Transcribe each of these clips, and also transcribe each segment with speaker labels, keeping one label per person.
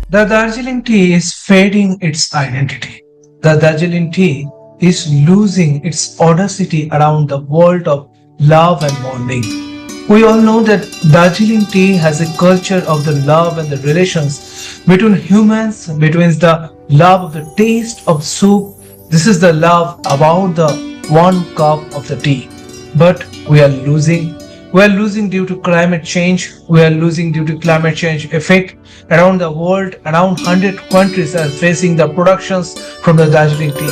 Speaker 1: The Darjeeling tea is fading its identity. The Darjeeling tea is losing its audacity around the world of love and bonding. We all know that Darjeeling tea has a culture of the love and the relations between humans, between the love of the taste of soup. This is the love about the one cup of the tea. But we are losing. We are losing due to climate change. We are losing due to climate change effect. Around the world, around 100 countries are facing the productions from the Darjeeling tea.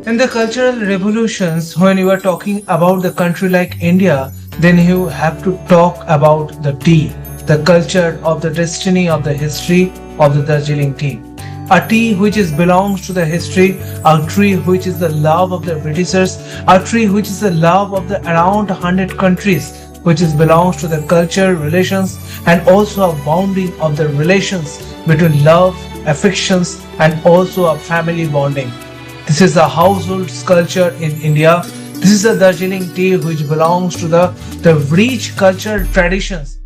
Speaker 1: In the cultural revolutions, when you are talking about the country like India, then you have to talk about the tea, the culture of the destiny of the history of the Darjeeling tea. A tea which belongs to the history, a tree which is the love of the Britishers, a tree which is the love of the around 100 countries, which belongs to the culture, relations, and also a bounding of the relations between love, affections, and also a family bonding. This is the household culture in India. This is the Darjeeling tea which belongs to the rich cultural traditions.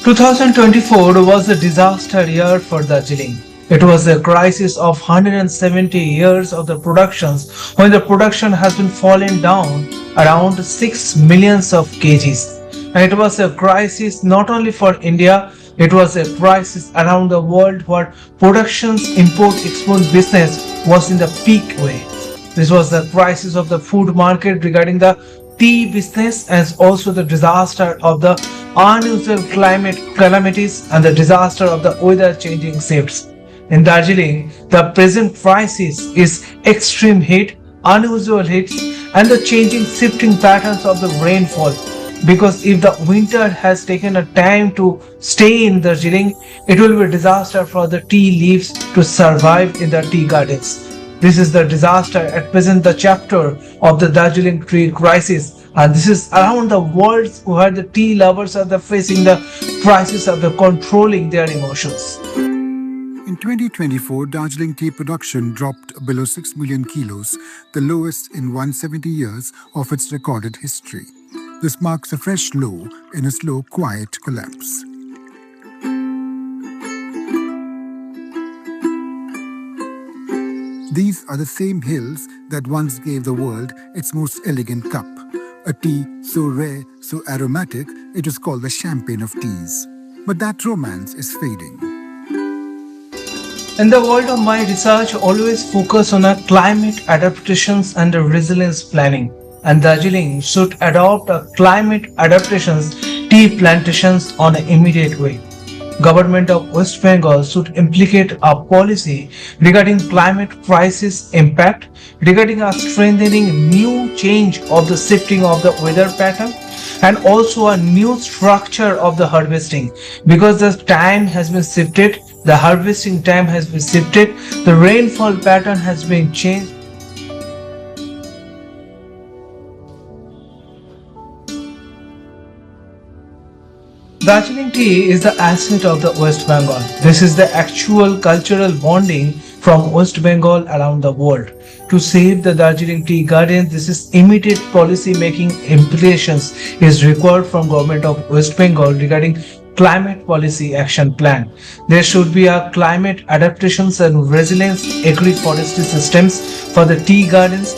Speaker 1: "2024 was a disaster year for Darjeeling. It was a crisis of 170 years of the productions when the production has been fallen down around 6 millions of kgs. And it was a crisis not only for India, it was a crisis around the world where productions, import-export business was in the peak way. This was the crisis of the food market regarding the tea business and also the disaster of the unusual climate calamities and the disaster of the weather changing shifts. In Darjeeling, the present crisis is extreme heat, unusual heats, and the changing shifting patterns of the rainfall. Because if the winter has taken a time to stay in Darjeeling, it will be a disaster for the tea leaves to survive in the tea gardens. This is the disaster at present, the chapter of the Darjeeling tree crisis, and this is around the world where the tea lovers are facing the crisis of the controlling their emotions.
Speaker 2: In 2024, Darjeeling tea production dropped below 6 million kilos, the lowest in 170 years of its recorded history. This marks a fresh low in a slow, quiet collapse. These are the same hills that once gave the world its most elegant cup. A tea so rare, so aromatic, it is called the champagne of teas. But that romance is fading.
Speaker 1: In the world of my research, always focus on climate adaptations and resilience planning. And Darjeeling should adopt a climate adaptations tea plantations on an immediate way. Government of West Bengal should implicate a policy regarding climate crisis impact, regarding a strengthening new change of the shifting of the weather pattern, and also a new structure of the harvesting, because the time has been shifted, the harvesting time has been shifted, the rainfall pattern has been changed. Darjeeling tea is the asset of the West Bengal. This is the actual cultural bonding from West Bengal around the world. To save the Darjeeling tea garden, this is immediate policy making implications is required from government of West Bengal regarding climate policy action plan. There should be a climate adaptations and resilience agroforestry systems for the tea gardens.